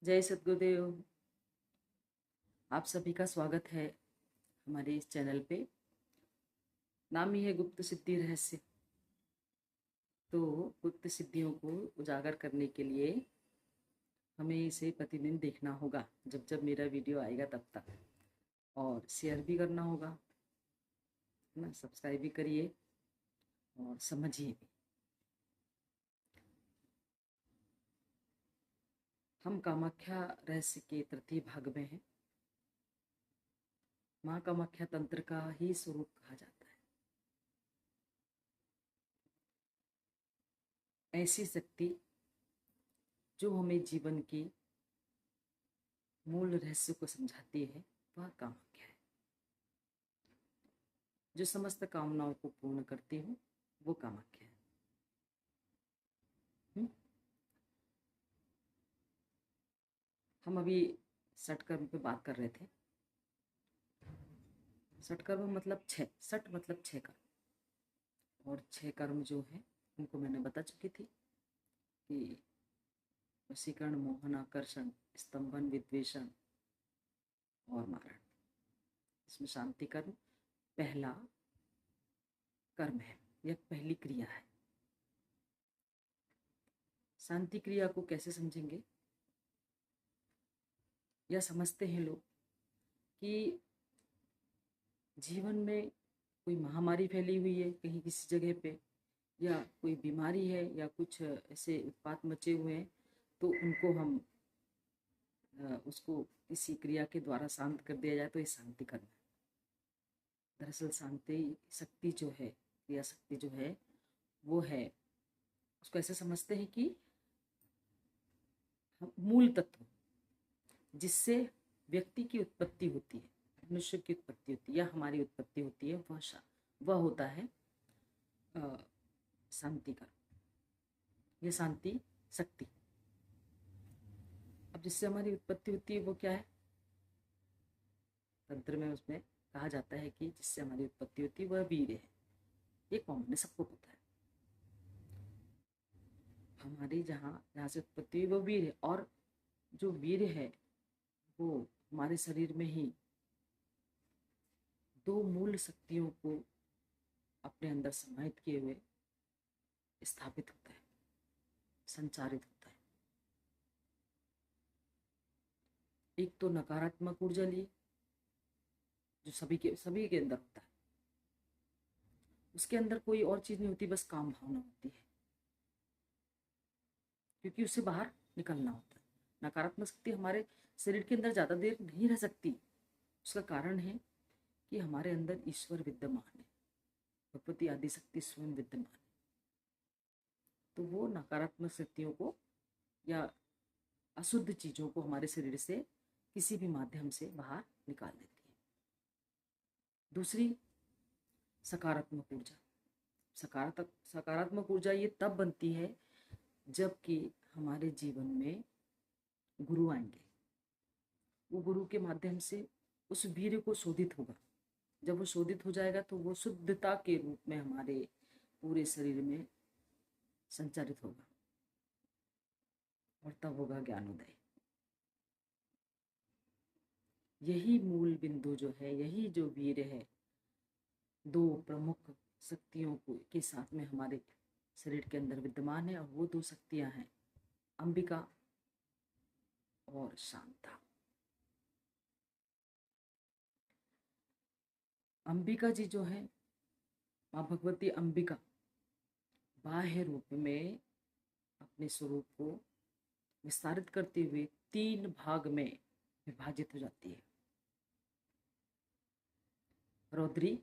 जय सद्गुरुदेव। आप सभी का स्वागत है हमारे इस चैनल पे। नाम ही है गुप्त सिद्धि रहस्य। तो गुप्त सिद्धियों को उजागर करने के लिए हमें इसे प्रतिदिन देखना होगा, जब जब मेरा वीडियो आएगा तब तक, और शेयर भी करना होगा, है ना। सब्सक्राइब भी करिए और समझिए भी। हम कामाख्या रहस्य के तृतीय भाग में हैं। माँ कामाख्या तंत्र का ही स्वरूप कहा जाता है। ऐसी शक्ति जो हमें जीवन की मूल रहस्य को समझाती है, वह कामाख्या है। जो समस्त कामनाओं को पूर्ण करती हूँ, वो कामाख्या है। हम अभी षटकर्म पे बात कर रहे थे। षटकर्म मतलब छह, षट मतलब छह कर्म, और छह कर्म जो है उनको मैंने बता चुकी थी कि वशीकरण, मोहन, आकर्षण, स्तंभन, विद्वेषण और मारण। इसमें शांति कर्म पहला कर्म है, यह पहली क्रिया है। शांति क्रिया को कैसे समझेंगे? यह समझते हैं लोग कि जीवन में कोई महामारी फैली हुई है कहीं किसी जगह पे, या कोई बीमारी है, या कुछ ऐसे उत्पात मचे हुए हैं, तो उनको हम उसको किसी क्रिया के द्वारा शांत कर दिया जाए तो ये शांति कर्म है। दरअसल शांति शक्ति जो है, क्रिया शक्ति जो है, वो है, उसको ऐसे समझते हैं कि हम मूल तत्व जिससे व्यक्ति की उत्पत्ति होती है, मनुष्य की उत्पत्ति होती है, या हमारी उत्पत्ति होती है, वह होता है शांति कर्म, ये शांति शक्ति। अब जिससे हमारी उत्पत्ति होती है वो क्या है? तंत्र में उसमें कहा जाता है कि जिससे हमारी उत्पत्ति होती है वह वीर है। ये कॉमन है, सबको पता है। हमारी जहाँ जहाँ से उत्पत्ति हुई वो वीर है, और जो वीर है वो हमारे शरीर में ही दो मूल शक्तियों को अपने अंदर समाहित किए हुए स्थापित होता है, संचारित होता है। एक तो नकारात्मक ऊर्जा लिए, जो सभी के अंदर होता है। उसके अंदर कोई और चीज नहीं होती, बस काम भावना होती है, क्योंकि उससे बाहर निकलना होता है। नकारात्मक शक्ति हमारे शरीर के अंदर ज्यादा देर नहीं रह सकती। उसका कारण है कि हमारे अंदर ईश्वर विद्यमान है, भगवती आदि शक्ति स्वयं विद्यमान है। तो वो नकारात्मक शक्तियों को या अशुद्ध चीजों को हमारे शरीर से किसी भी माध्यम से बाहर निकाल देती है। दूसरी, सकारात्मक ऊर्जा। सकारात्मक ऊर्जा ये तब बनती है जबकि हमारे जीवन में गुरु आएंगे। वो गुरु के माध्यम से उस वीर्य को शोधित होगा। जब वो शोधित हो जाएगा तो वो शुद्धता के रूप में हमारे पूरे शरीर में संचारित होगा, और तब होगा ज्ञानोदय। यही मूल बिंदु जो है, यही जो वीर है, दो प्रमुख शक्तियों को के साथ में हमारे शरीर के अंदर विद्यमान है, और वो दो शक्तियां हैं अंबिका और शांता। अंबिका जी जो है, माँ भगवती अंबिका बाह्य रूप में अपने स्वरूप को विस्तारित करते हुए तीन भाग में विभाजित हो जाती है। रौद्री,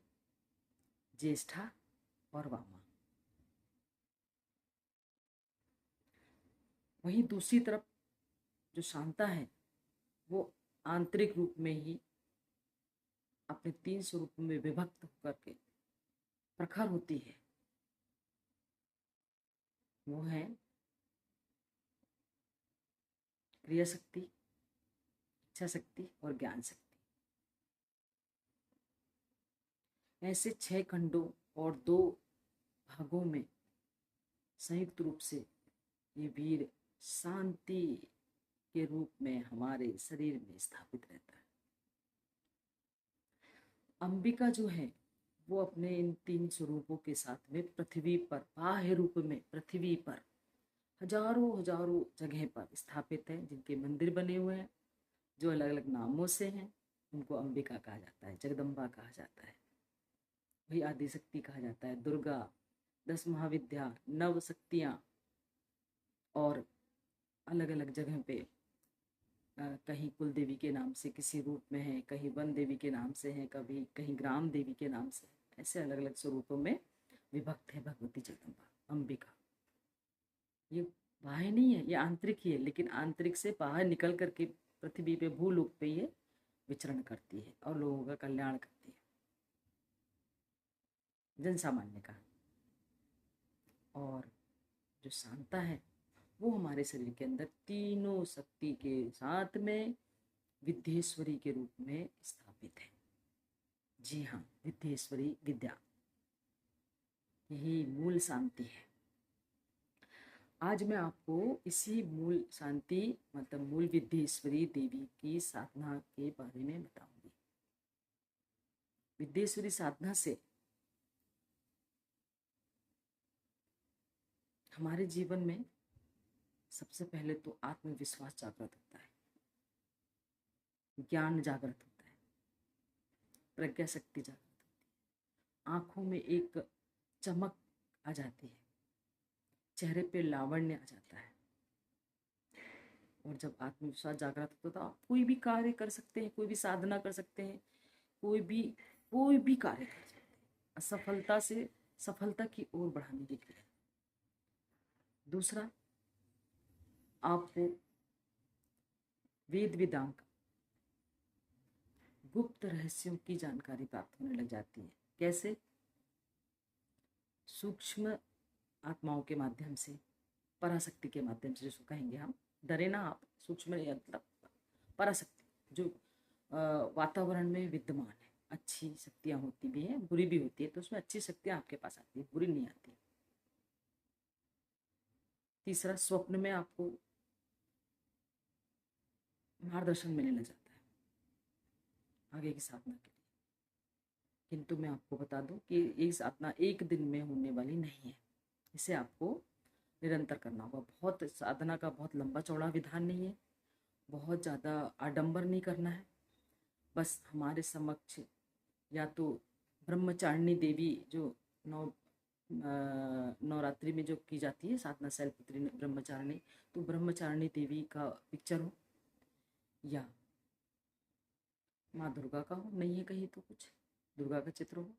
ज्येष्ठा और वामा। वहीं दूसरी तरफ जो शांता है, वो आंतरिक रूप में ही अपने तीन स्वरूपों में विभक्त होकर के प्रखर होती है। वो है क्रिया शक्ति, इच्छा शक्ति और ज्ञान शक्ति। ऐसे छह खंडों और दो भागों में संयुक्त रूप से ये वीर शांति के रूप में हमारे शरीर में स्थापित रहता है। अंबिका जो है वो अपने इन 3 स्वरूपों के साथ में पृथ्वी पर बाह्य रूप में पृथ्वी पर हजारों हजारों जगह पर स्थापित है, जिनके मंदिर बने हुए हैं जो अलग अलग नामों से हैं। उनको अंबिका कहा जाता है, जगदम्बा कहा जाता है, वही आदि शक्ति कहा जाता है, दुर्गा, 10 महाविद्या, नव शक्तियाँ। और अलग अलग जगह पे कहीं कुल देवी के नाम से किसी रूप में है, कहीं वन देवी के नाम से है, कभी कहीं ग्राम देवी के नाम से, ऐसे अलग अलग स्वरूपों में विभक्त है भगवती जगदम्बा अंबिका। ये बाह्य नहीं है, ये आंतरिक ही है, लेकिन आंतरिक से बाहर निकल करके पृथ्वी पे भूलोक पे ये विचरण करती है और लोगों का कल्याण करती है, जन सामान्य का। और जो शांता है वो हमारे शरीर के अंदर तीनों शक्ति के साथ में विद्येश्वरी के रूप में स्थापित है। जी हाँ, विद्येश्वरी विद्या, यही मूल शांति है। आज मैं आपको इसी मूल शांति मतलब मूल विद्येश्वरी देवी की साधना के बारे में बताऊंगी। विद्येश्वरी साधना से हमारे जीवन में सबसे पहले तो आत्मविश्वास जागृत होता है, ज्ञान जागृत होता है, प्रज्ञा शक्ति जागृत होती है, आंखों में एक चमक आ जाती है, चेहरे पे लावण्य आ जाता है। और जब आत्मविश्वास जागृत होता है तो आप कोई भी कार्य कर सकते हैं, कोई भी साधना कर सकते हैं, कोई भी कार्य कर सकते हैं, असफलता से सफलता की ओर बढ़ाने के लिए। दूसरा, आपको वेद वेदांग गुप्त रहस्यों की जानकारी प्राप्त होने लग जाती है। कैसे? सूक्ष्म आत्माओं के माध्यम से, पराशक्ति के माध्यम से, जिसको कहेंगे हम, डरे ना आप, सूक्ष्म मतलब पराशक्ति जो वातावरण में विद्यमान है। अच्छी शक्तियाँ होती भी हैं, बुरी भी होती है, तो उसमें अच्छी शक्तियाँ आपके पास आती है, बुरी नहीं आती। तीसरा, स्वप्न में आपको मार्गदर्शन मिलने लग जाता है आगे की साधना के लिए। किंतु मैं आपको बता दूं कि ये साधना एक दिन में होने वाली नहीं है, इसे आपको निरंतर करना होगा। बहुत साधना का बहुत लंबा चौड़ा विधान नहीं है, बहुत ज़्यादा आडंबर नहीं करना है। बस हमारे समक्ष या तो ब्रह्मचारिणी देवी जो नवरात्रि में जो की जाती है साधना, शैलपुत्री ब्रह्मचारिणी, तो ब्रह्मचारिणी देवी का पिक्चर हो, या माँ दुर्गा का हो, नहीं है कहीं तो कुछ दुर्गा का चित्र हो,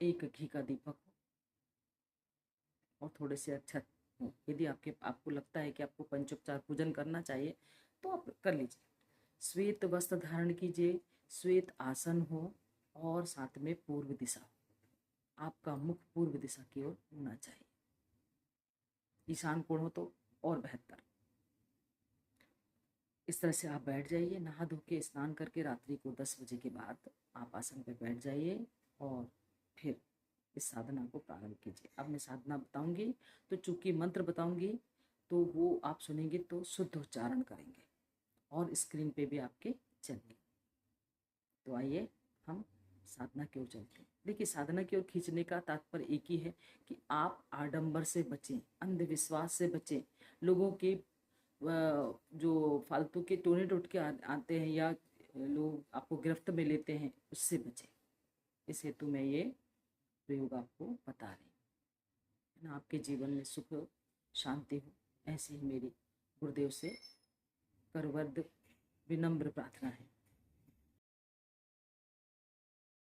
एक घी का दीपक हो और थोड़े से अक्षत हो। यदि आपको लगता है कि आपको पंचोपचार पूजन करना चाहिए तो आप कर लीजिए। श्वेत वस्त्र धारण कीजिए, श्वेत आसन हो और साथ में पूर्व दिशा हो, आपका मुख पूर्व दिशा की ओर होना चाहिए। ईशान कोण हो तो और बेहतर। इस तरह से आप बैठ जाइए, नहा धो के स्नान करके रात्रि को 10 बजे के बाद आप आसन पर बैठ जाइए और फिर इस साधना को प्रारंभ कीजिए। अब मैं साधना बताऊंगी तो चूंकि मंत्र बताऊंगी तो वो आप सुनेंगे तो शुद्ध उच्चारण करेंगे और स्क्रीन पे भी आपके चलेंगे। तो आइए हम साधना की ओर चलते हैं। देखिए, साधना की ओर खींचने का तात्पर्य एक ही है कि आप आडंबर से बचें, अंधविश्वास से बचें, लोगों के जो फालतू के टोने टोटके आते हैं या लोग आपको गिरफ्त में लेते हैं, उससे बचें। इस हेतु मैं ये प्रयोग आपको बता रही हूँ। आपके जीवन में सुख शांति हो, ऐसी ही मेरी गुरुदेव से करवद्ध विनम्र प्रार्थना है।